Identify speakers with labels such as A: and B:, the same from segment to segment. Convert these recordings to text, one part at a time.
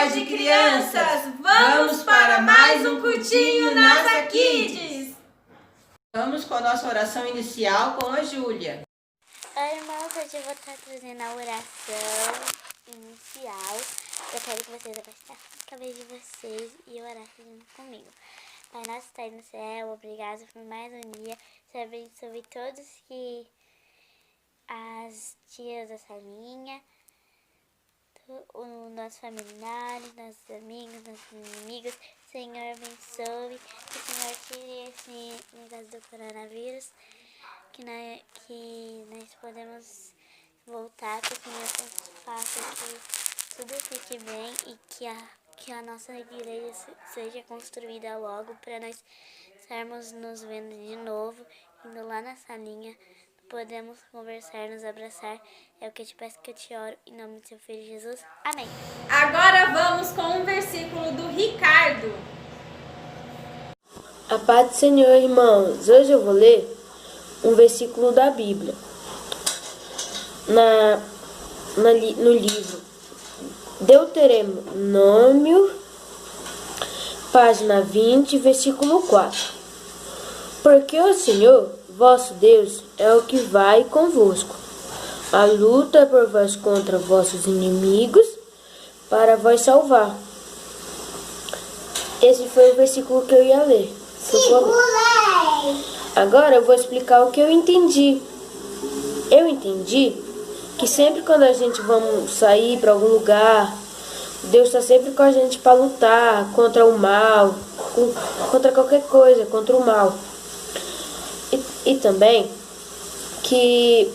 A: tarde, crianças! Vamos para mais um cultinho NASA Kids! Vamos com a nossa oração inicial com a Júlia.
B: Oi, irmãos, hoje eu vou estar trazendo a oração inicial. Eu quero que vocês abaixem a cabeça de vocês e orar junto comigo. Pai nosso que está aí no céu, obrigado por mais um dia. Você abençoe todos que as tias da salinha, os nossos familiares, nossos amigos, nossos inimigos. Senhor, abençoe, que o Senhor tire esse negócio do coronavírus, que nós podemos voltar, que o Senhor faça que tudo fique bem e que a nossa igreja seja construída logo para nós estarmos nos vendo de novo, indo lá na salinha. Podemos conversar, nos abraçar. É o que eu te peço, que eu te oro. Em nome do seu filho Jesus. Amém.
C: Agora vamos com um versículo do Ricardo.
D: A paz do Senhor, irmãos. Hoje eu vou ler um versículo da Bíblia. No livro Deuteronômio, página 20, versículo 4. Porque o Senhor, vosso Deus, é o que vai convosco. A luta por vós contra vossos inimigos, para vós salvar. Esse foi o versículo que eu ia ler. Agora eu vou explicar o que eu entendi. Eu entendi que sempre quando a gente vamos sair para algum lugar, Deus está sempre com a gente para lutar contra o mal, contra qualquer coisa, contra o mal. E também que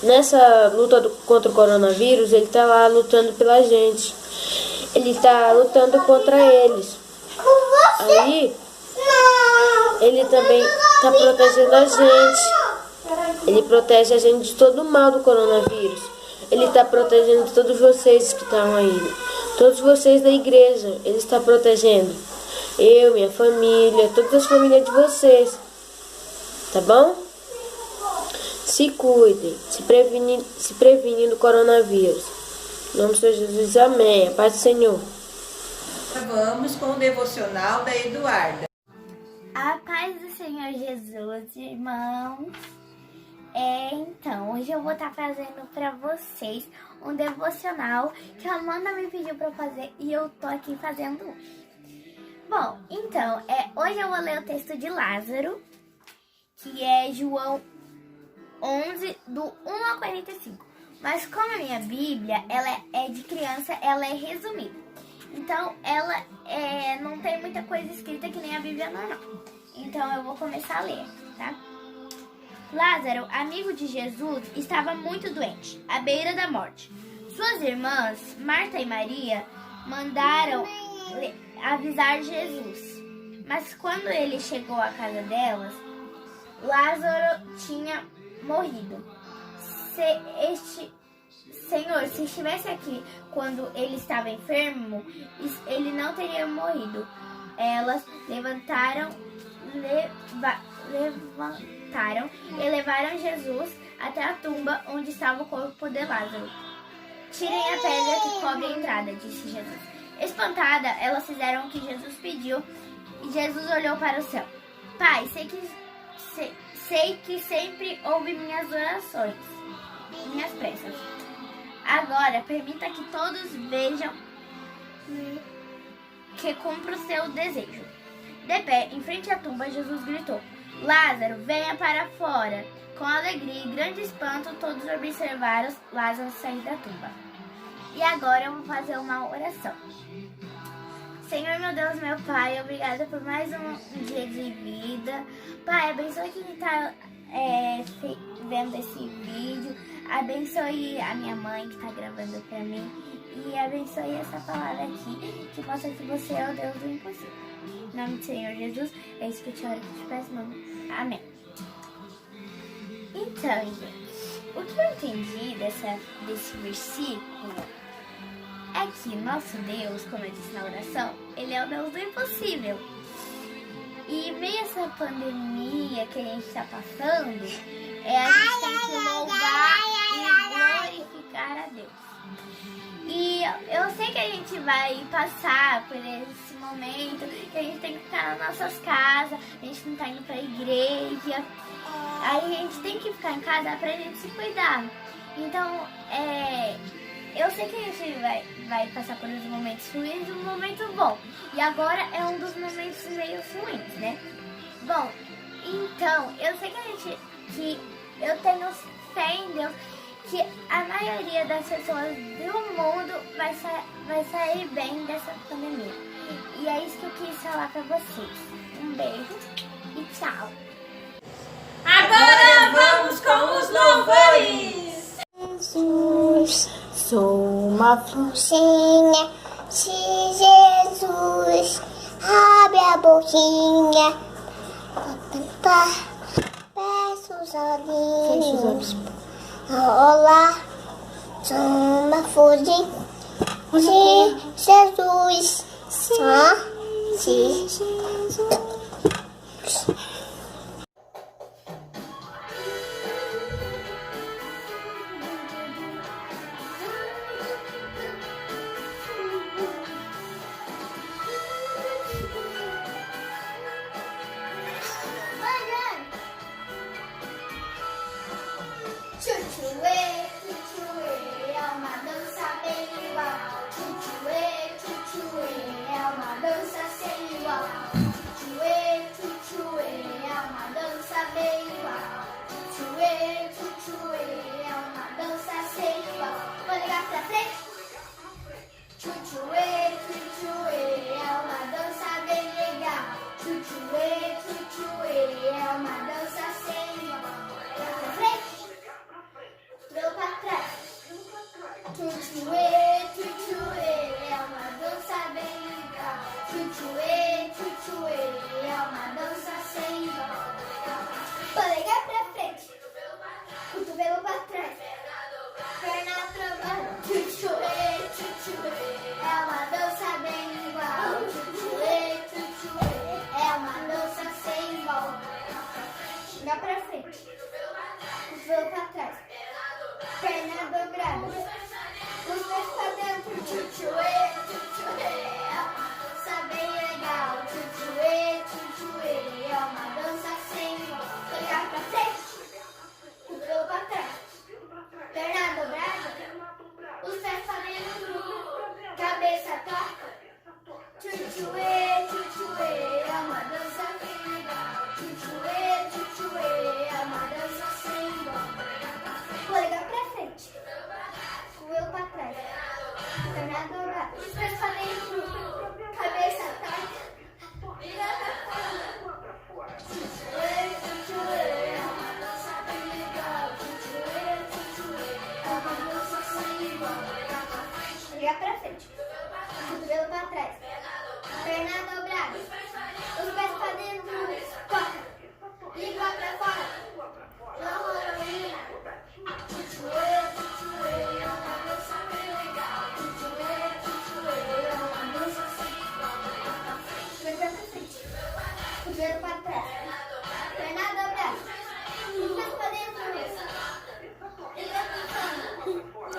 D: nessa luta contra o coronavírus, Ele está lá lutando pela gente. Ele está lutando contra eles. Aí, Ele também está protegendo a gente. Ele protege a gente de todo o mal do coronavírus. Ele está protegendo todos vocês que estão aí. Todos vocês da igreja. Ele está protegendo. Eu, minha família, todas as famílias de vocês. Tá bom? Se cuidem, se previnem do coronavírus. Em nome de Jesus, amém. A paz do Senhor.
A: Vamos com o devocional da Eduarda.
B: A paz do Senhor Jesus, irmãos. Então, hoje eu vou estar fazendo para vocês um devocional que a Amanda me pediu para fazer e eu tô aqui fazendo hoje. Bom, então, hoje eu vou ler o texto de Lázaro, que é João 11, do 1 ao 45. Mas como a minha Bíblia, ela é de criança, ela é resumida. Então, ela não tem muita coisa escrita que nem a Bíblia normal. Então, eu vou começar a ler, tá? Lázaro, amigo de Jesus, estava muito doente, à beira da morte. Suas irmãs, Marta e Maria, mandaram avisar Jesus. Mas quando ele chegou à casa delas, Lázaro tinha morrido. Senhor, se estivesse aqui quando ele estava enfermo, ele não teria morrido. Elas levantaram e levaram Jesus até a tumba onde estava o corpo de Lázaro. Tirem a pedra que cobre a entrada, disse Jesus. Espantada, elas fizeram o que Jesus pediu e Jesus olhou para o céu. Pai, sei que sempre ouve minhas orações, minhas preces. Agora, permita que todos vejam que cumpra o seu desejo. De pé, em frente à tumba, Jesus gritou: Lázaro, venha para fora. Com alegria e grande espanto, todos observaram Lázaro sair da tumba. E agora eu vou fazer uma oração. Senhor, meu Deus, meu Pai, obrigada por mais um dia de vida. Pai, abençoe quem está vendo esse vídeo. Abençoe a minha mãe que está gravando para mim. E abençoe essa palavra aqui, que mostra que você é o Deus do impossível. Em nome do Senhor Jesus, é isso que eu te oro, que eu te peço, nome. Amém. Então, gente, o que eu entendi desse versículo é que nosso Deus, como eu disse na oração, Ele é o Deus do impossível. E meio essa pandemia que a gente está passando, a gente tem que louvar e glorificar a Deus. E eu sei que a gente vai passar por esse momento, que a gente tem que ficar nas nossas casas, a gente não tá indo pra igreja. Aí a gente tem que ficar em casa pra gente se cuidar. Então, eu sei que a gente vai passar por uns momentos ruins e um momento bom. E agora é um dos momentos meio ruins, né? Bom, então, eu sei que eu tenho fé em Deus, que a maioria das pessoas do mundo vai sair bem dessa pandemia. E é isso que eu quis falar pra vocês. Um beijo e tchau!
C: Agora vamos com os louvores.
E: Jesus, sou uma florzinha. Se Jesus abre a boquinha pra cantar, peço os olhinhos. Olá, sou uma florzinha. Se Jesus, se Jesus.
B: Chuchuê, chuchuê, é uma dança bem igual. Chuchuê, chuchuê, é uma dança sem igual. Chuchuê, chuchuê, é uma dança bem igual. Chuchuê, chuchuê, é uma dança sem igual. Vou ligar pra frente. Chuchuê, chuchuê, é uma dança bem legal. Chuchuê, chuchuê, é uma dança sem igual. Ligar pra frente. Deu pra trás. Chuchuê, chuchuê, é uma dança bem legal. Chuchuê, chuchuê, é uma dança sem igual. Polegar pra frente, cotovelo pra trás, perna travada. Chuchuê, chuchuê, é uma dança bem igual. Chuchuê, chuchuê, é uma dança sem igual. Chegar pra frente, cotovelo pra trás, perna dobrada, os pés pra dentro. Chuchuê, chuchuê, é uma dança bem legal. Chuchuê, chuchuê, é uma dança sem igual. Olhar pra frente, cotovelo pra trás, perna dobrada, os pés pra dentro, cabeça torta. Chuchuê, chuchuê, é uma dança bem legal. Chuchuê, chuchuê, é uma dança sem igual. Polegar pra frente, cotovelo pra trás, perna dobrada, os pés pra dentro, cabeça torta. Chuchuê, chuchuê, é uma dança bem legal. Chuchuê, chuchuê, é uma dança sem igual. Polegar pra frente, cotovelo pra trás, perna dobrada, os pés pra dentro, corta, língua pra fora, não rola. Chuchuê, chuchuê, é uma dança bem legal. Chuchuê, chuchuê, é uma dança sem igual. Perna pra frente, cotovelo pra trás, perna dobrada, os pés pra dentro, língua pra fora.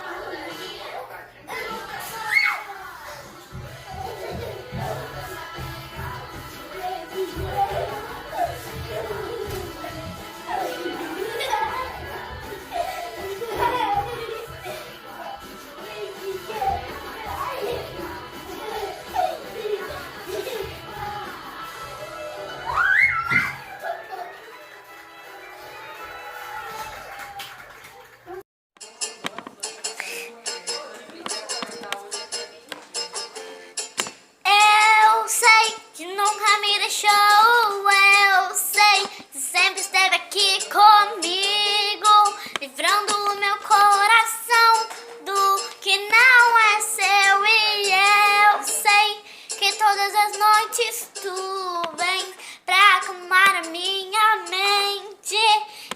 E: Eu sei que nunca me deixou. Eu sei que sempre esteve aqui comigo, livrando o meu coração do que não é seu. E eu sei que todas as noites tu vens pra acalmar a minha mente,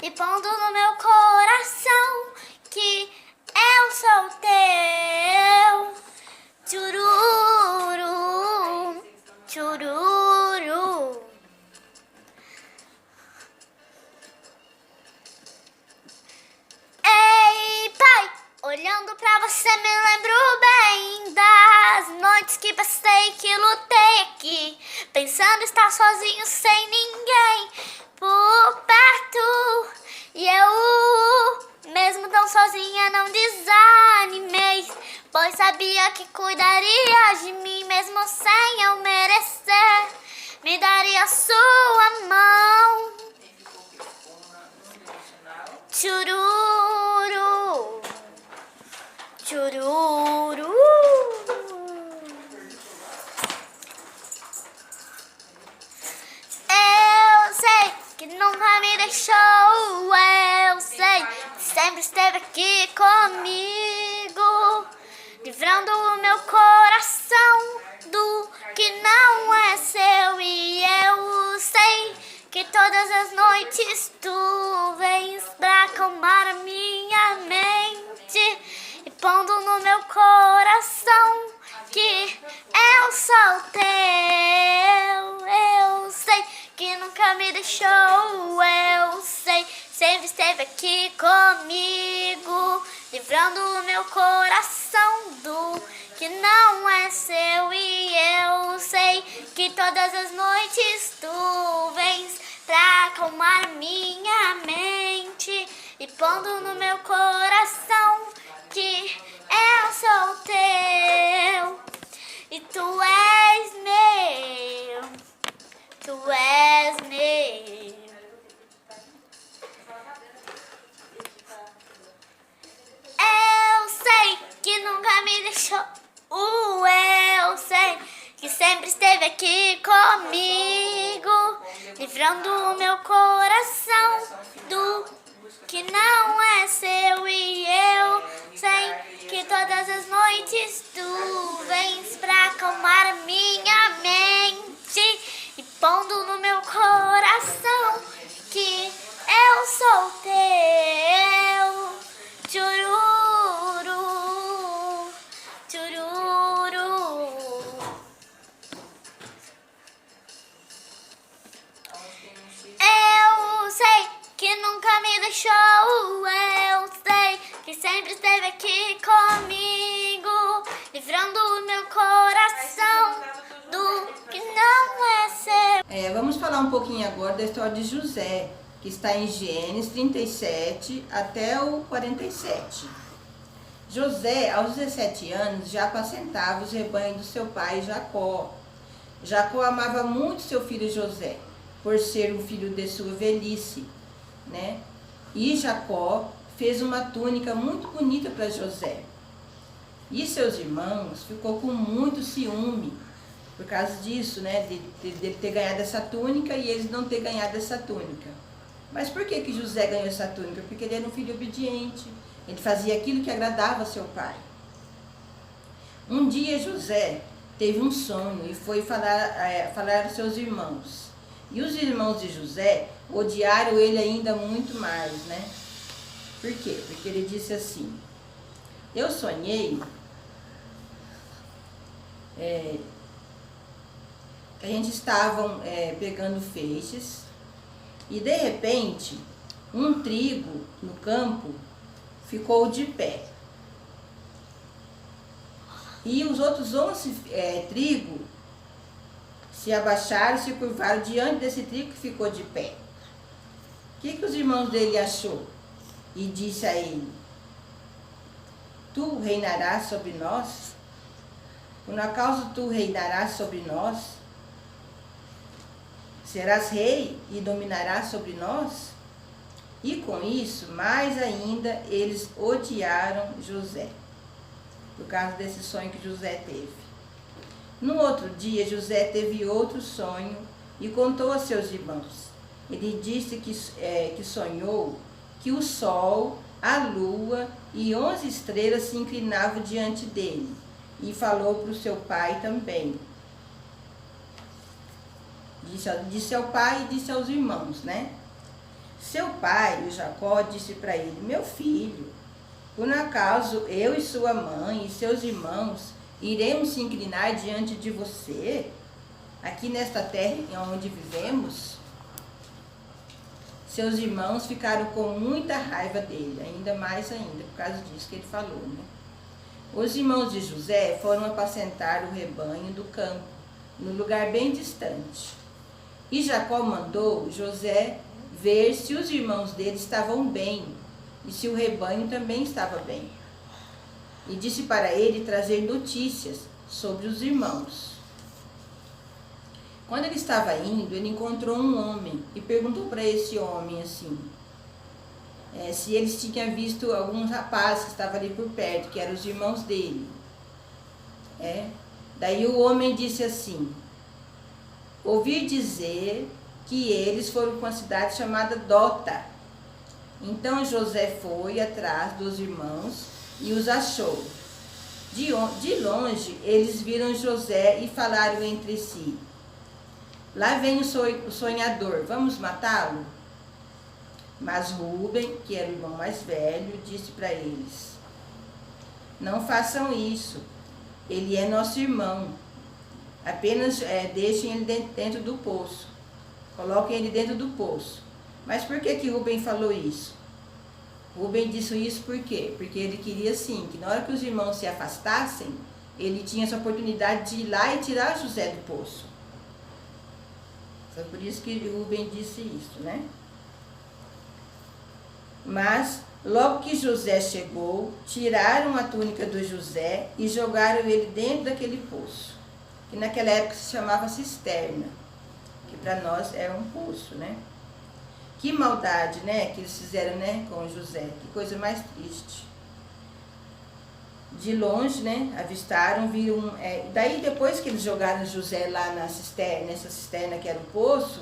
E: e pondo no meu coração que eu sou teu. Chururu, chururu. Ei, pai, olhando pra você me noites que passei, que lutei aqui, pensando estar sozinho sem ninguém por perto. E eu, mesmo tão sozinha, não desanimei, pois sabia que cuidaria de mim, mesmo sem eu merecer. Me daria sua mão. Chururu, chururu. Eu sei que nunca me deixou. Eu sei que sempre esteve aqui comigo, livrando o meu coração do que não é seu. E eu sei que todas as noites tu vens pra acalmar a minha mente, e pondo no meu coração que eu sou teu. Eu sei que nunca me deixou. Eu sei, sempre esteve aqui comigo, livrando o meu coração do que não é seu. E eu sei que todas as noites tu vens pra acalmar minha mente, e pondo no meu coração que eu sou teu. E tu és meu, tu és meu. Eu sei que nunca me deixou. Eu sei que sempre esteve aqui comigo, livrando o meu coração do que não é seu. E eu sei que todas as noites tu vens pra acalmar a minha mente, e pondo no meu coração que eu sou teu. Chururu, chururu. Eu sei que nunca me deixou. Eu sei que sempre esteve aqui comigo, livrando o meu coração do que não é seu.
A: Vamos falar um pouquinho agora da história de José, que está em Gênesis 37 até o 47. José, aos 17 anos, já apacentava os rebanhos do seu pai Jacó. Jacó amava muito seu filho José, por ser um filho de sua velhice, né? E Jacó fez uma túnica muito bonita para José. E seus irmãos ficou com muito ciúme por causa disso, né? De ter ganhado essa túnica e eles não ter ganhado essa túnica. Mas por que José ganhou essa túnica? Porque ele era um filho obediente. Ele fazia aquilo que agradava seu pai. Um dia José teve um sonho e foi falar aos seus irmãos. E os irmãos de José odiaram ele ainda muito mais, né? Por quê? Porque ele disse assim: eu sonhei que a gente estava pegando feixes e de repente um trigo no campo ficou de pé. E os outros 11 trigos se abaixaram, se curvaram diante desse trigo que ficou de pé. O que os irmãos dele achou? E disse a ele: tu reinarás sobre nós? Por acaso tu reinarás sobre nós? Serás rei e dominarás sobre nós? E com isso, mais ainda, eles odiaram José, por causa desse sonho que José teve. No outro dia, José teve outro sonho e contou a seus irmãos. Ele disse que sonhou que o sol, a lua e 11 estrelas se inclinavam diante dele, e falou para o seu pai também. Disse ao pai e disse aos irmãos, né? Seu pai, o Jacó, disse para ele: meu filho, por acaso eu e sua mãe e seus irmãos iremos se inclinar diante de você, aqui nesta terra onde vivemos? Seus irmãos ficaram com muita raiva dele, ainda mais ainda, por causa disso que ele falou, né? Os irmãos de José foram apacentar o rebanho do campo, num lugar bem distante. E Jacó mandou José ver se os irmãos dele estavam bem e se o rebanho também estava bem. E disse para ele trazer notícias sobre os irmãos. Quando ele estava indo, ele encontrou um homem e perguntou para esse homem assim, se eles tinham visto alguns rapazes que estavam ali por perto, que eram os irmãos dele. Daí o homem disse assim: ouvi dizer que eles foram para uma cidade chamada Dota. Então José foi atrás dos irmãos e os achou. De longe eles viram José e falaram entre si: lá vem o sonhador, vamos matá-lo? Mas Rúben, que era o irmão mais velho, disse para eles: não façam isso, ele é nosso irmão. Apenas deixem ele dentro do poço. Coloquem ele dentro do poço. Mas por que Rúben falou isso? Rúben disse isso por quê? Porque ele queria assim, que na hora que os irmãos se afastassem, ele tinha essa oportunidade de ir lá e tirar José do poço. Foi por isso que Rúben disse isso, né? Mas, logo que José chegou, tiraram a túnica do José e jogaram ele dentro daquele poço, que naquela época se chamava cisterna, que para nós é um poço, né? Que maldade, né, que eles fizeram, né, com José, que coisa mais triste. De longe, né, avistaram, viram, daí depois que eles jogaram José lá nessa cisterna que era o poço,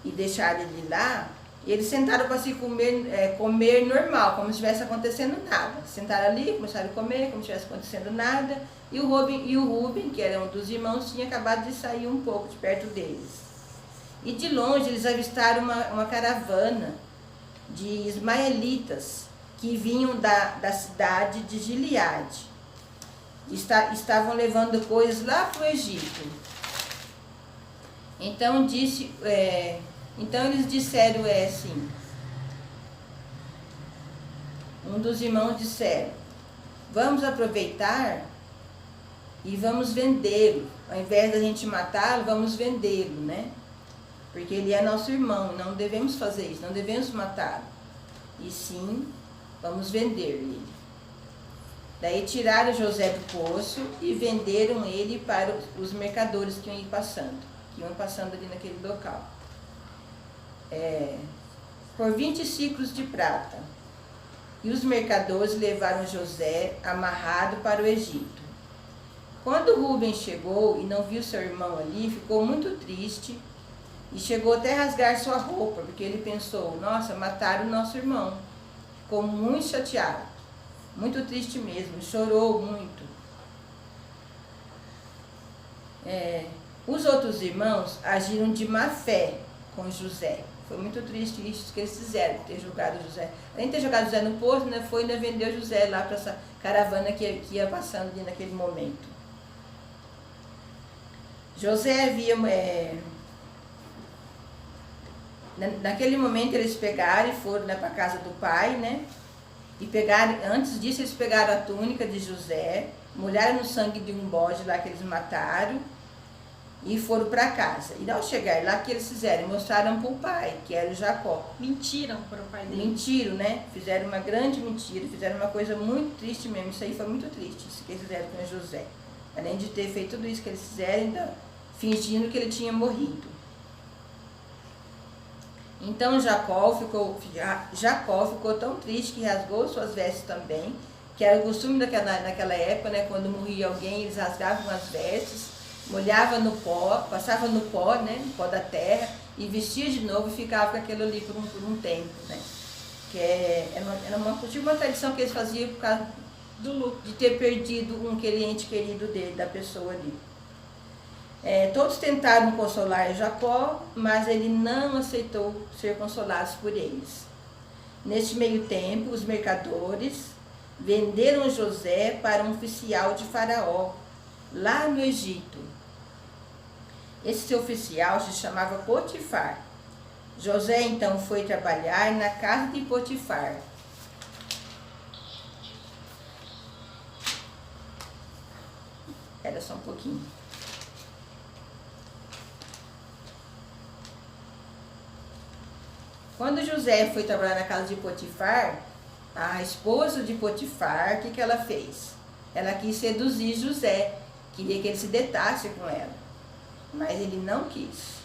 A: e deixaram ele lá, eles sentaram para se comer normal, como se estivesse acontecendo nada. Sentaram ali, começaram a comer, como se estivesse acontecendo nada. E o Rúben, que era um dos irmãos, tinha acabado de sair um pouco de perto deles. E de longe eles avistaram uma caravana de ismaelitas que vinham da cidade de Gileade. Estavam levando coisas lá para o Egito. Então eles disseram assim, um dos irmãos disseram: vamos aproveitar e vamos vendê-lo. Ao invés da gente matá-lo, vamos vendê-lo, né? Porque ele é nosso irmão, não devemos fazer isso, não devemos matá-lo. E sim, vamos vender ele. Daí tiraram José do poço e venderam ele para os mercadores que iam passando ali naquele local. Por 20 ciclos de prata. E os mercadores levaram José amarrado para o Egito. Quando Rúben chegou e não viu seu irmão ali, ficou muito triste e chegou até a rasgar sua roupa, porque ele pensou: nossa, mataram o nosso irmão. Ficou muito chateado, muito triste mesmo, chorou muito. Os outros irmãos agiram de má fé com José. Foi muito triste isso que eles fizeram, ter jogado José. Além de ter jogado José no poço, né, foi ainda vendeu José lá para essa caravana que ia passando ali naquele momento. José havia... naquele momento eles pegaram e foram para a casa do pai, né? E pegaram, antes disso eles pegaram a túnica de José, molharam no sangue de um bode lá que eles mataram, e foram para casa. E ao chegar lá, o que eles fizeram? Mostraram para o pai, que era o Jacó.
C: Mentiram para o pai dele.
A: Mentiram, né? Fizeram uma grande mentira, fizeram uma coisa muito triste mesmo. Isso aí foi muito triste, isso que eles fizeram com José. Além de ter feito tudo isso que eles fizeram, ainda fingindo que ele tinha morrido. Então Jacó ficou tão triste que rasgou suas vestes também, que era o costume naquela época, né? Quando morria alguém, eles rasgavam as vestes, molhava no pó, passava no pó, né, no pó da terra, e vestia de novo e ficava com aquilo ali por um tempo, né? Que era uma tradição que eles faziam por causa do luto, de ter perdido um ente querido dele, da pessoa ali. Todos tentaram consolar Jacó, mas ele não aceitou ser consolado por eles. Neste meio tempo, os mercadores venderam José para um oficial de Faraó, lá no Egito. Esse oficial se chamava Potifar. José então foi trabalhar na casa de Potifar. Espera só um pouquinho. Quando José foi trabalhar na casa de Potifar, a esposa de Potifar, o que ela fez? Ela quis seduzir José, queria que ele se deitasse com ela, mas ele não quis.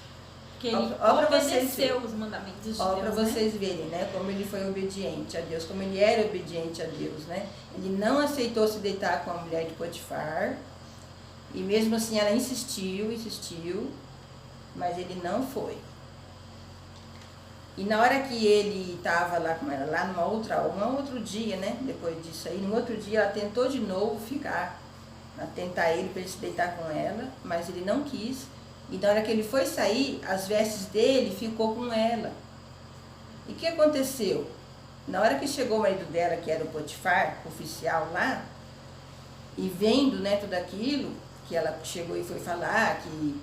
C: Que ele
A: Ó,
C: obedeceu os mandamentos de Deus,
A: Ó, para
C: né?
A: vocês verem, né, como ele foi obediente a Deus, como ele era obediente a Deus, né? Ele não aceitou se deitar com a mulher de Potifar, e mesmo assim ela insistiu, mas ele não foi. E na hora que ele estava lá com ela, lá um outro dia, né, depois disso aí, no outro dia ela tentou de novo tentar ele para ele se deitar com ela, mas ele não quis. E na hora que ele foi sair, as vestes dele ficou com ela. E o que aconteceu? Na hora que chegou o marido dela, que era o Potifar, oficial lá, e vendo, né, tudo aquilo, que ela chegou e foi falar que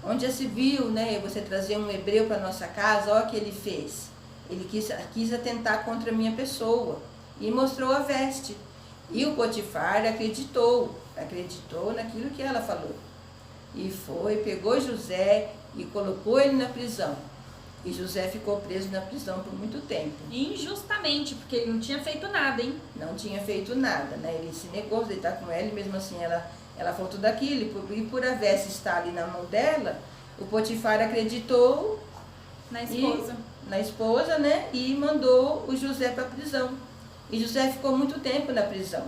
A: onde já se viu, né, você trazer um hebreu para nossa casa, olha o que ele fez. Ele quis atentar contra a minha pessoa e mostrou a veste. E o Potifar acreditou naquilo que ela falou. E pegou José e colocou ele na prisão. E José ficou preso na prisão por muito tempo.
C: Injustamente, porque ele não tinha feito nada, hein?
A: Não tinha feito nada, né? Ele se negou a deitar com ela e mesmo assim ela falou tudo aquilo. E por a veste estar ali na mão dela, o Potifar acreditou
C: Na esposa.
A: na esposa, né? E mandou o José para a prisão. E José ficou muito tempo na prisão.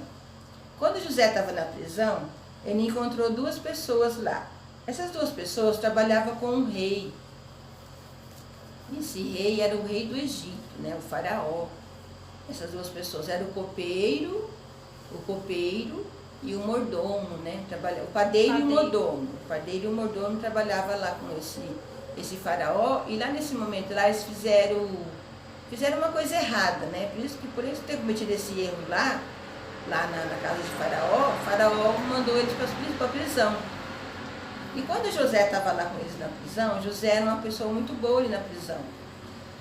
A: Quando José estava na prisão, ele encontrou duas pessoas lá. Essas duas pessoas trabalhavam com um rei. Esse rei era o rei do Egito, né? O faraó. Essas duas pessoas eram o copeiro e o mordomo, né? O padeiro e o mordomo. O padeiro e o mordomo trabalhavam lá com esse faraó. E lá nesse momento lá eles fizeram uma coisa errada, né? Por eles ter cometido esse erro lá na casa de Faraó, o Faraó mandou eles para a prisão. E quando José estava lá com eles na prisão, José era uma pessoa muito boa ali na prisão.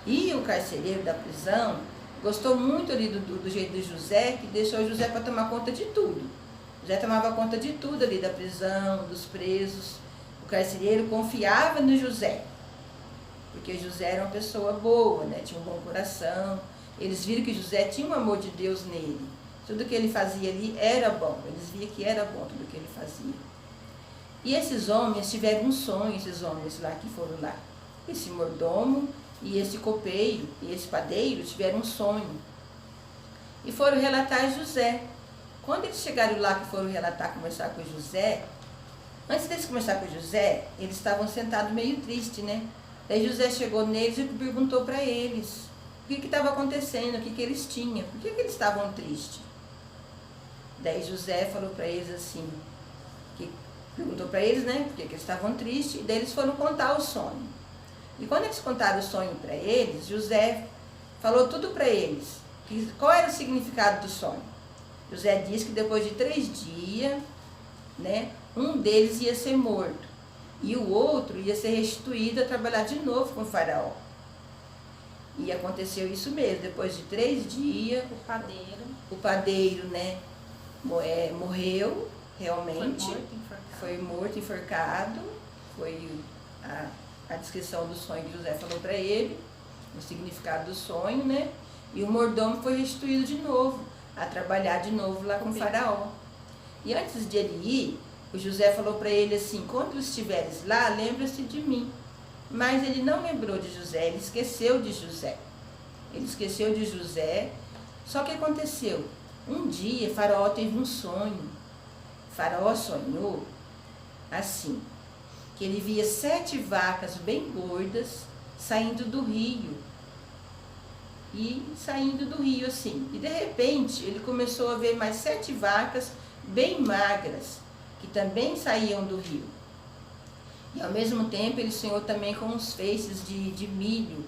A: E o carcereiro da prisão gostou muito ali do jeito de José, que deixou José para tomar conta de tudo. José tomava conta de tudo ali da prisão, dos presos. O carcereiro confiava no José, porque José era uma pessoa boa, né? Tinha um bom coração. Eles viram que José tinha um amor de Deus nele. Tudo que ele fazia ali era bom. Eles viam que era bom tudo que ele fazia. E esses homens tiveram um sonho, esses homens lá que foram lá. Esse mordomo e esse copeiro e esse padeiro tiveram um sonho. E foram relatar a José. Quando eles chegaram lá que foram conversar com José, antes deles conversar com José, eles estavam sentados meio tristes, né? Daí José chegou neles e perguntou para eles o que estava acontecendo, o que eles tinham, por que eles estavam tristes. Daí José falou para eles assim, perguntou para eles, né, por que eles estavam tristes, e daí eles foram contar o sonho. E quando eles contaram o sonho para eles, José falou tudo para eles, qual era o significado do sonho. José disse que depois de 3 dias, né, um deles ia ser morto, e o outro ia ser restituído a trabalhar de novo com o faraó. E aconteceu isso mesmo, depois de 3 dias, o padeiro, né, morreu realmente, foi morto, enforcado, foi a descrição do sonho que José falou para ele, o significado do sonho, né? E o mordomo foi restituído de novo, a trabalhar de novo lá com o faraó. E antes de ele ir, o José falou para ele assim, quando estiveres lá, lembra-se de mim. Mas ele não lembrou de José, ele esqueceu de José. Só que aconteceu, um dia Faraó teve um sonho. Faraó sonhou assim, que ele via 7 vacas bem gordas saindo do rio. Assim. E de repente ele começou a ver mais 7 vacas bem magras, que também saíam do rio. E ao mesmo tempo ele sonhou também com uns feixes de milho,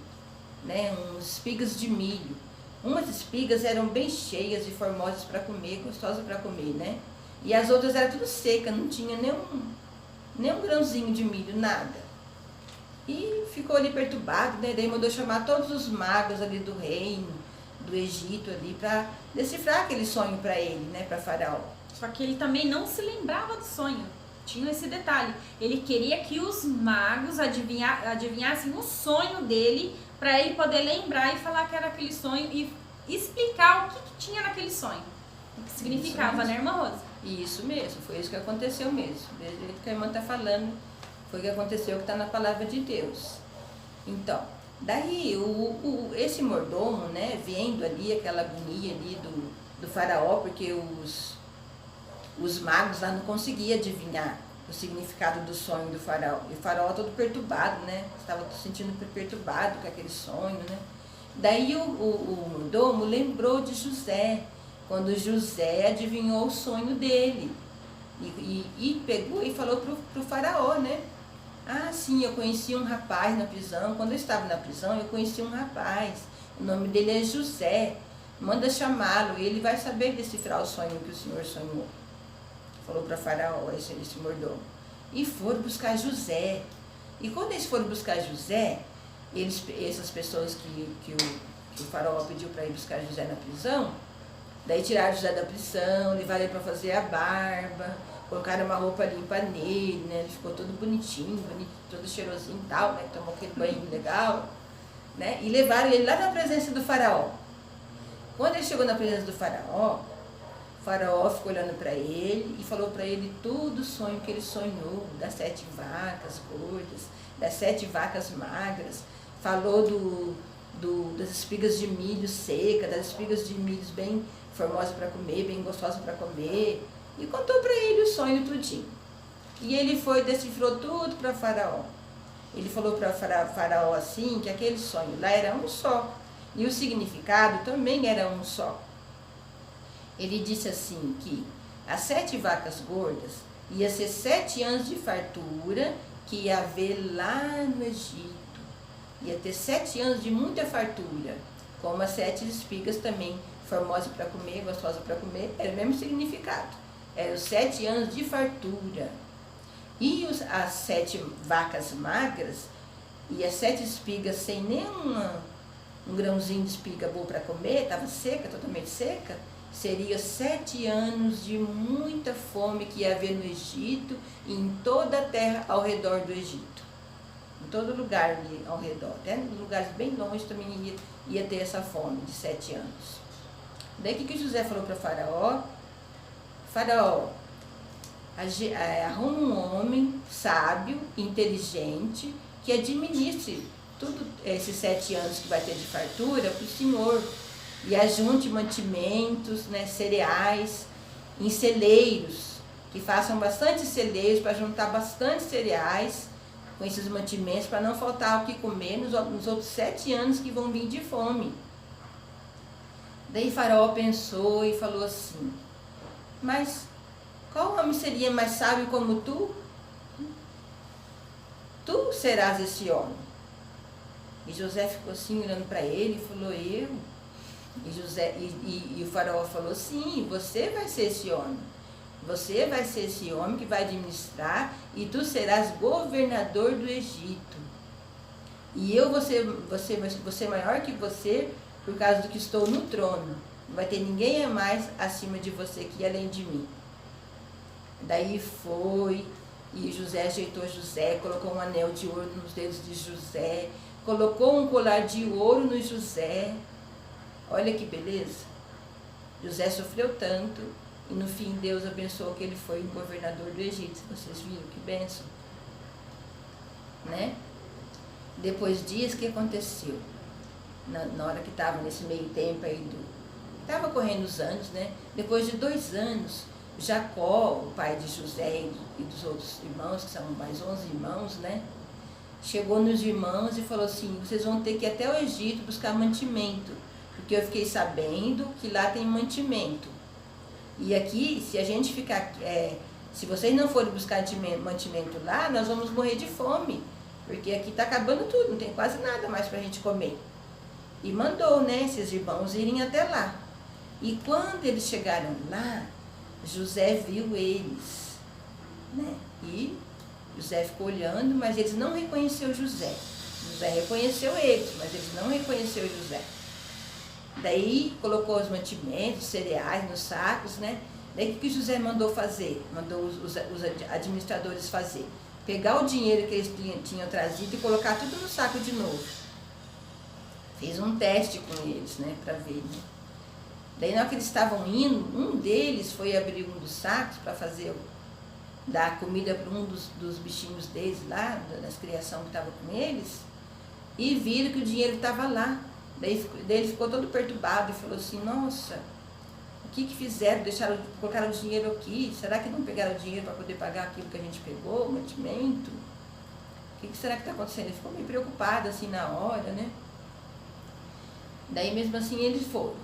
A: né, uns espigas de milho. Umas espigas eram bem cheias e formosas para comer, gostosas para comer, né? E as outras eram tudo seca, não tinha nem um grãozinho de milho, nada. E ficou ali perturbado, né? Daí mandou chamar todos os magos ali do reino, do Egito ali, para decifrar aquele sonho para ele, né? Para Faraó.
C: Só que ele também não se lembrava do sonho. tinha esse detalhe. Ele queria que os magos adivinhassem o sonho dele, para ele poder lembrar e falar que era aquele sonho e explicar o que tinha naquele sonho. O que significava, né, irmã Rosa?
A: Isso mesmo, foi isso que aconteceu mesmo. Do jeito que a irmã está falando, foi o que aconteceu, que está na palavra de Deus. Então, daí esse mordomo, né, vendo ali aquela agonia ali do faraó, porque os magos lá não conseguiam adivinhar o significado do sonho do faraó. E o faraó todo perturbado, né, estava se sentindo perturbado com aquele sonho, né. Daí o mordomo lembrou de José, quando José adivinhou o sonho dele. E pegou e falou pro faraó, né? Ah, sim, eu conheci um rapaz na prisão. Quando eu estava na prisão, eu conheci um rapaz. O nome dele é José. Manda chamá-lo e ele vai saber decifrar o sonho que o senhor sonhou. Falou para faraó, esse mordomo. E foram buscar José. E quando eles foram buscar José, essas pessoas que o faraó pediu para ir buscar José na prisão, daí tiraram José da prisão, levaram ele para fazer a barba, colocaram uma roupa limpa nele, né? Ele ficou todo bonitinho, todo cheirosinho e tal, né? Tomou aquele banho legal, né? E levaram ele lá na presença do faraó. Quando ele chegou na presença do faraó, o faraó ficou olhando para ele e falou para ele todo o sonho que ele sonhou, das 7 vacas gordas, das 7 vacas magras, falou das espigas de milho seca, das espigas de milho bem formosas para comer, bem gostosas para comer, e contou para ele o sonho tudinho. E ele foi, decifrou tudo para faraó. Ele falou para faraó assim, que aquele sonho lá era um só, e o significado também era um só. Ele disse assim que as 7 vacas gordas ia ser 7 anos de fartura que ia haver lá no Egito. Ia ter 7 anos de muita fartura, como as 7 espigas também, formosas para comer, gostosas para comer, era o mesmo significado. Eram os 7 anos de fartura. E as 7 vacas magras e as 7 espigas sem um grãozinho de espiga boa para comer, estava seca, totalmente seca, seria 7 anos de muita fome que ia haver no Egito e em toda a terra ao redor do Egito. Em todo lugar ali ao redor, até em lugares bem longe também ia ter essa fome de 7 anos. Daí que José falou para Faraó? Faraó, arruma um homem sábio, inteligente, que administre tudo esses 7 anos que vai ter de fartura para o senhor, e ajunte mantimentos, né, cereais, em celeiros, que façam bastante celeiros para juntar bastante cereais com esses mantimentos, para não faltar o que comer nos outros 7 anos que vão vir de fome. Daí Faraó pensou e falou assim, mas qual homem seria mais sábio como tu? Tu serás esse homem. E José ficou assim olhando para ele e falou, eu? E o faraó falou, sim, você vai ser esse homem. Você vai ser esse homem que vai administrar e tu serás governador do Egito. E eu vou ser maior que você por causa do que estou no trono. Não vai ter ninguém a mais acima de você aqui além de mim. Daí foi, e José ajeitou José, colocou um anel de ouro nos dedos de José, colocou um colar de ouro no José. Olha que beleza. José sofreu tanto e no fim Deus abençoou que ele foi o governador do Egito. Vocês viram que bênção? Né? Depois disso, o que aconteceu? Na hora que estava nesse meio tempo aí, estava correndo os anos, né? Depois de 2 anos, Jacó, o pai de José e dos outros irmãos, que são mais 11 irmãos, né? Chegou nos irmãos e falou assim, vocês vão ter que ir até o Egito buscar mantimento, porque eu fiquei sabendo que lá tem mantimento. E aqui, se a gente ficar, se vocês não forem buscar mantimento lá, nós vamos morrer de fome, porque aqui está acabando tudo, não tem quase nada mais para a gente comer. E mandou, né, esses irmãos irem até lá. E quando eles chegaram lá, José viu eles, né? E José ficou olhando, mas eles não reconheceram José. José reconheceu eles, mas eles não reconheceram José. Daí colocou os mantimentos, cereais nos sacos, né? Daí o que José mandou fazer? Mandou os administradores fazer? Pegar o dinheiro que eles tinham trazido e colocar tudo no saco de novo. Fez um teste com eles, né, para ver. Né? Daí na hora que eles estavam indo, um deles foi abrir um dos sacos para dar comida para um dos bichinhos deles lá, das criações que estavam com eles, e viram que o dinheiro estava lá. Daí ele ficou todo perturbado e falou assim, nossa, o que fizeram? Colocaram o dinheiro aqui? Será que não pegaram o dinheiro para poder pagar aquilo que a gente pegou, o mantimento? O que será que está acontecendo? Ele ficou meio preocupado assim na hora, né? Daí mesmo assim eles foram.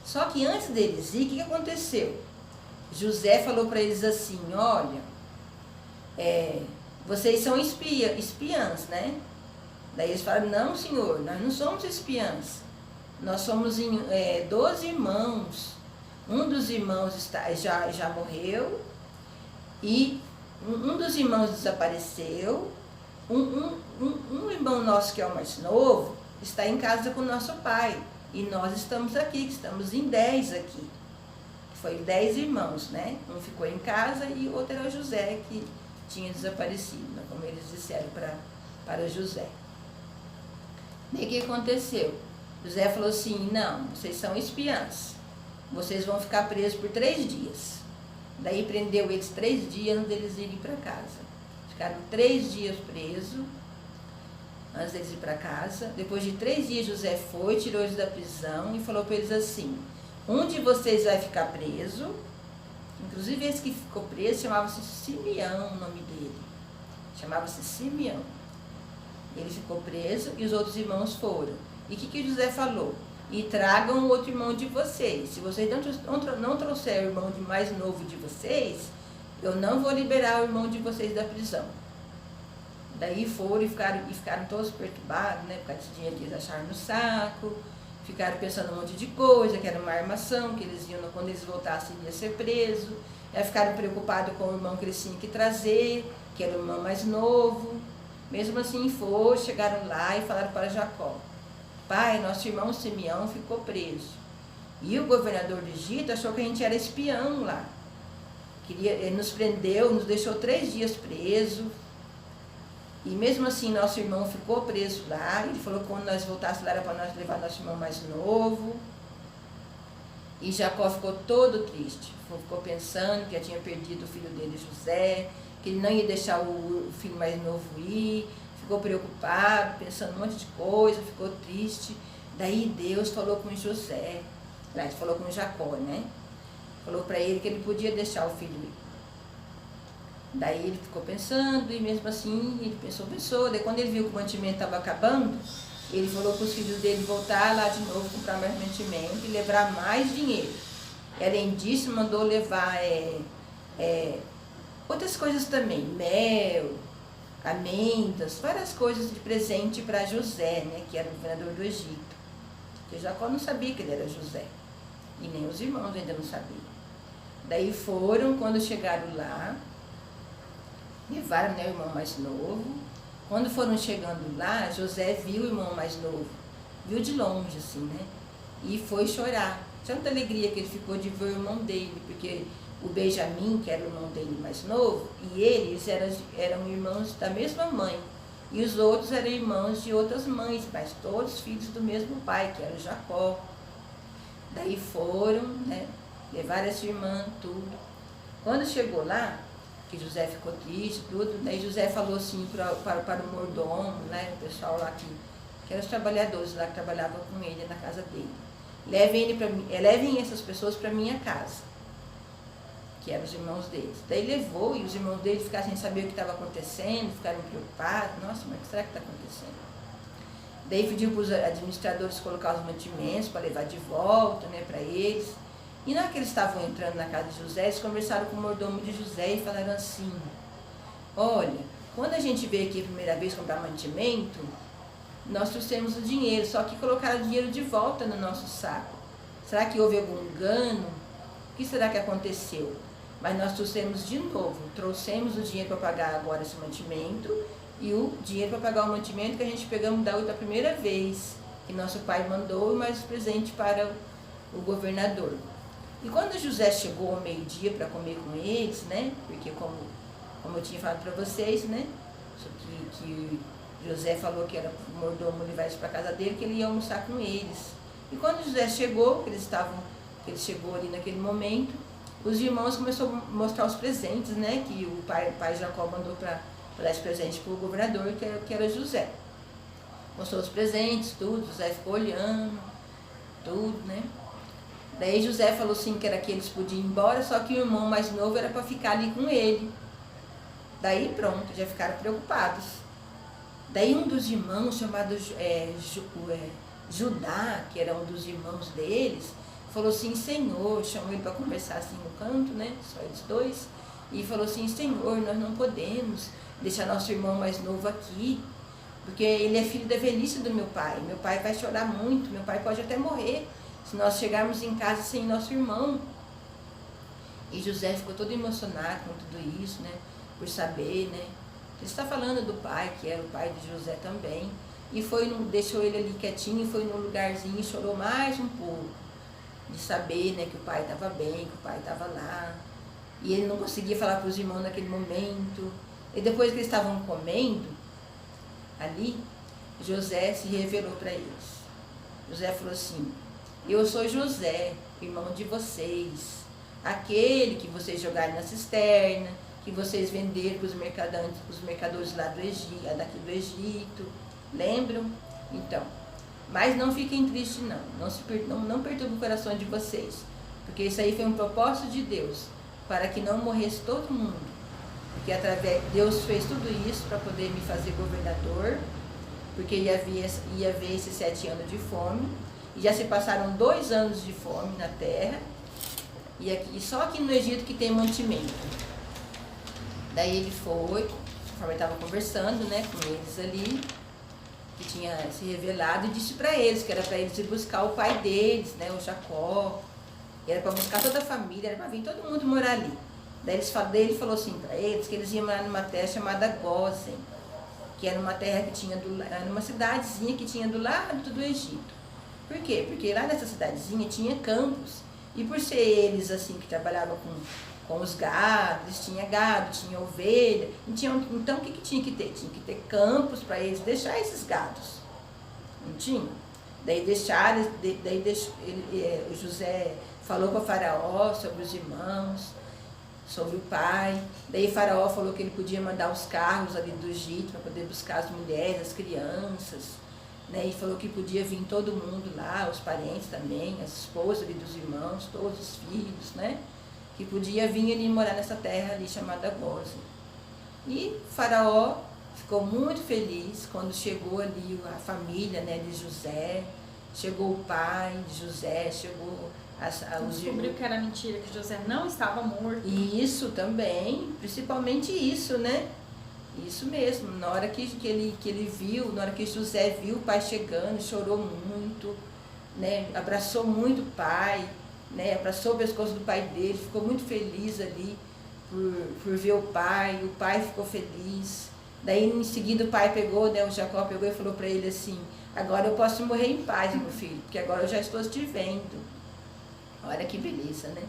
A: Só que antes deles ir, o que aconteceu? José falou para eles assim, olha, vocês são espiãs, né? Daí eles falaram, não senhor, nós não somos espiãs, nós somos 12 irmãos, um dos irmãos já morreu, e um dos irmãos desapareceu, um irmão nosso que é o mais novo, está em casa com o nosso pai, e nós estamos aqui, que estamos em 10 aqui. Foi 10 irmãos, né? Um ficou em casa e o outro era o José, que tinha desaparecido, né? Como eles disseram para José. Daí o que aconteceu? José falou assim, não, vocês são espiãs, vocês vão ficar presos por 3 dias. Daí prendeu eles 3 dias antes deles irem para casa. Ficaram 3 dias presos, antes deles ir para casa. Depois de 3 dias José foi, tirou eles da prisão e falou para eles assim, um de vocês vai ficar preso, inclusive esse que ficou preso chamava-se Simeão, o nome dele, chamava-se Simeão. Ele ficou preso e os outros irmãos foram. E o que José falou? E tragam o outro irmão de vocês. Se vocês não trouxerem o irmão mais novo de vocês, eu não vou liberar o irmão de vocês da prisão. Daí foram e ficaram todos perturbados, né, por causa desse dinheiro que eles acharam no saco. Ficaram pensando um monte de coisa, que era uma armação, que eles iam, quando eles voltassem, ia ser preso. Aí ficaram preocupados com o irmão que eles tinham que trazer, que era o irmão mais novo. Mesmo assim chegaram lá e falaram para Jacó, pai, nosso irmão Simeão ficou preso. E o governador do Egito achou que a gente era espião lá. Ele nos prendeu, nos deixou 3 dias presos. E mesmo assim nosso irmão ficou preso lá. Ele falou que quando nós voltássemos lá era para nós levar nosso irmão mais novo. E Jacó ficou todo triste. Ficou pensando que já tinha perdido o filho dele, José, que ele não ia deixar o filho mais novo ir. Ficou preocupado, pensando um monte de coisa, ficou triste. Daí Deus falou com José, falou com Jacó, né? Falou para ele que ele podia deixar o filho ir. Daí ele ficou pensando e mesmo assim ele pensou. Daí quando ele viu que o mantimento estava acabando, ele falou para os filhos dele voltar lá de novo, comprar mais mantimento e levar mais dinheiro. E, além disso, mandou levar outras coisas também, mel, amêndoas, várias coisas de presente para José, né, que era o governador do Egito. Porque Jacó não sabia que ele era José, e nem os irmãos ainda não sabiam. Daí foram, quando chegaram lá, levaram, né, o irmão mais novo. Quando foram chegando lá, José viu o irmão mais novo, viu de longe assim, né, e foi chorar. Tanta alegria que ele ficou de ver o irmão dele, porque o Benjamim, que era o irmão dele mais novo, e eles eram irmãos da mesma mãe. E os outros eram irmãos de outras mães, mas todos filhos do mesmo pai, que era o Jacó. Daí foram, né, levaram essa irmã, tudo. Quando chegou lá, que José ficou triste, tudo, daí José falou assim para o mordomo, né, o pessoal lá que eram os trabalhadores lá que trabalhavam com ele na casa dele. Levem essas pessoas para minha casa, que eram os irmãos deles. Daí levou e os irmãos dele ficaram sem saber o que estava acontecendo, ficaram preocupados. Nossa, mas o que será que está acontecendo? Daí pediu para os administradores colocar os mantimentos para levar de volta, né, para eles. E na hora que eles estavam entrando na casa de José, eles conversaram com o mordomo de José e falaram assim, olha, quando a gente veio aqui a primeira vez comprar mantimento, nós trouxemos o dinheiro, só que colocaram o dinheiro de volta no nosso saco. Será que houve algum engano? O que será que aconteceu? Mas nós trouxemos de novo, trouxemos o dinheiro para pagar agora esse mantimento e o dinheiro para pagar o mantimento que a gente pegamos da outra primeira vez, que nosso pai mandou, mais presente para o governador. E quando José chegou ao meio-dia para comer com eles, né? Porque como eu tinha falado para vocês, né? Que José falou que era o mordomo levar eles para casa dele, que ele ia almoçar com eles. E quando José chegou, que ele chegou ali naquele momento, os irmãos começaram a mostrar os presentes, né? Que o pai Jacó mandou para dar esse presente para o governador, que era José. Mostrou os presentes, tudo, José ficou olhando, tudo, né? Daí José falou assim que era que eles podiam ir embora, só que o irmão mais novo era para ficar ali com ele. Daí pronto, já ficaram preocupados. Daí um dos irmãos, chamado Judá, que era um dos irmãos deles, falou assim, Senhor, chamou ele para conversar assim no canto, né, só eles dois, e falou assim, Senhor, nós não podemos deixar nosso irmão mais novo aqui, porque ele é filho da velhice do meu pai vai chorar muito, meu pai pode até morrer, se nós chegarmos em casa sem nosso irmão. E José ficou todo emocionado com tudo isso, né, por saber, né, ele está falando do pai, que era o pai de José também, e deixou ele ali quietinho, foi num lugarzinho e chorou mais um pouco, de saber, né, que o pai estava bem, que o pai estava lá, e ele não conseguia falar para os irmãos naquele momento. E depois que eles estavam comendo ali, José se revelou para eles. José falou assim, eu sou José, irmão de vocês, aquele que vocês jogaram na cisterna, que vocês venderam para os mercadores lá do Egito, daqui do Egito, lembram? Então, mas não fiquem tristes não perturbem o coração de vocês, porque isso aí foi um propósito de Deus, para que não morresse todo mundo, porque Deus fez tudo isso para poder me fazer governador, porque ia haver esses 7 anos de fome, e já se passaram 2 anos de fome na terra, e só aqui no Egito que tem mantimento. Daí ele foi, conforme ele estava conversando, né, com eles ali, que tinha se revelado, e disse para eles que era para eles ir buscar o pai deles, né, o Jacó, era para buscar toda a família, era para vir todo mundo morar ali. Daí ele falou assim para eles que eles iam morar numa terra chamada Gósen, que era uma terra que tinha numa cidadezinha que tinha do lado do Egito. Por quê? Porque lá nessa cidadezinha tinha campos, e por ser eles assim que trabalhavam com os gados, tinha gado, tinha ovelha, então o que tinha que ter? Tinha que ter campos para eles deixar esses gados, não tinha? Daí o José falou para Faraó sobre os irmãos, sobre o pai, daí Faraó falou que ele podia mandar os carros ali do Egito para poder buscar as mulheres, as crianças, né? E falou que podia vir todo mundo lá, os parentes também, as esposas ali dos irmãos, todos os filhos, né? Que podia vir ali morar nessa terra ali chamada Gósen. E Faraó ficou muito feliz quando chegou ali a família, né, de José, chegou o pai de José, chegou
C: descobriu que era mentira, que José não estava morto.
A: Isso também, principalmente isso, né? Isso mesmo, na hora que ele viu, na hora que José viu o pai chegando, chorou muito, né? Abraçou muito o pai, né? Abraçou o pescoço do pai dele, ficou muito feliz ali por ver o pai ficou feliz. Daí em seguida o pai pegou, né? O Jacó pegou e falou para ele assim, agora eu posso morrer em paz, meu filho, porque agora eu já estou te vendo. Olha que beleza, né?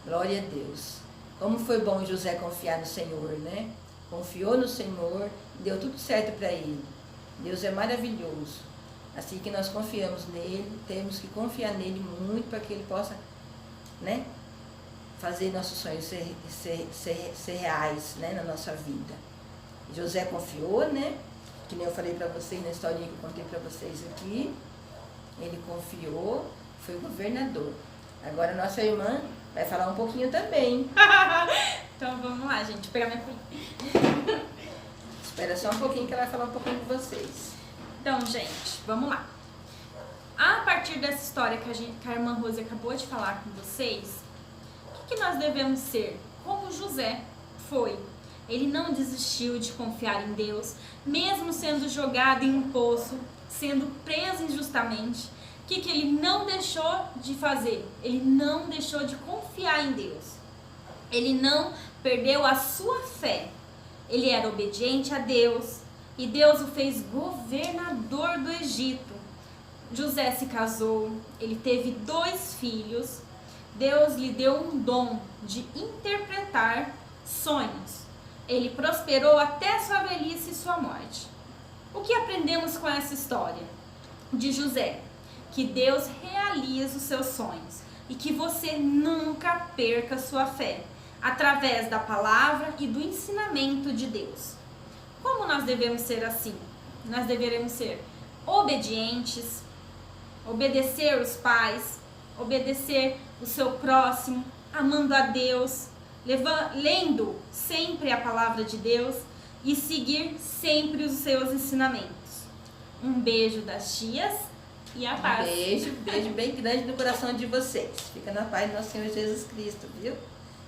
A: Glória a Deus. Como foi bom José confiar no Senhor, né? Confiou no Senhor, deu tudo certo para ele. Deus é maravilhoso. Assim que nós confiamos nele, temos que confiar nele muito para que ele possa, né, fazer nossos sonhos ser reais, né, na nossa vida. José confiou, né? Que nem eu falei para vocês na historinha que eu contei para vocês aqui. Ele confiou, foi governador. Agora a nossa irmã vai falar um pouquinho também.
C: Então vamos lá, gente. Vou pegar minha folha.
A: Espera só um pouquinho que ela vai falar um pouquinho com vocês.
C: Então, gente, vamos lá. A partir dessa história que a irmã Rose acabou de falar com vocês, o que nós devemos ser? Como José foi. Ele não desistiu de confiar em Deus, mesmo sendo jogado em um poço, sendo preso injustamente. O que ele não deixou de fazer? Ele não deixou de confiar em Deus. Ele não perdeu a sua fé. Ele era obediente a Deus e Deus o fez governador do Egito. José se casou, ele teve 2 filhos. Deus lhe deu um dom de interpretar sonhos. Ele prosperou até sua velhice e sua morte. O que aprendemos com essa história de José? Que Deus realiza os seus sonhos e que você nunca perca sua fé através da palavra e do ensinamento de Deus. Como nós devemos ser assim? Nós deveremos ser obedientes, obedecer os pais, obedecer o seu próximo, amando a Deus, lendo sempre a palavra de Deus e seguir sempre os seus ensinamentos. Um beijo das tias e a paz.
A: Beijo bem grande no coração de vocês. Fica na paz do nosso Senhor Jesus Cristo, viu?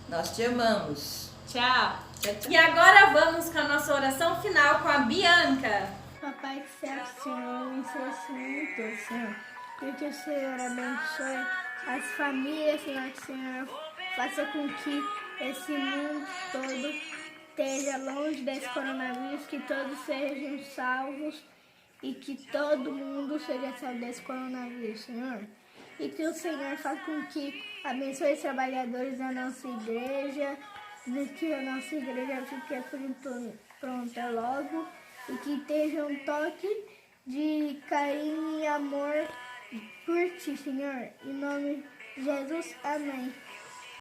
A: Nós te amamos.
C: Tchau.
A: Tchau, tchau.
C: E agora vamos com a nossa oração final com a Bianca.
F: Papai que céu, Senhor, me ensine tudo, Senhor. E que o Senhor abençoe as famílias, Senhor, que o Senhor faça com que esse mundo todo esteja longe desse coronavírus, que todos sejam salvos e que todo mundo seja salvo desse coronavírus, Senhor. E que o Senhor faça com que abençoe os trabalhadores da nossa igreja, e que a nossa igreja fique pronta logo, e que esteja um toque de carinho e amor por ti, Senhor. Em nome de Jesus, amém.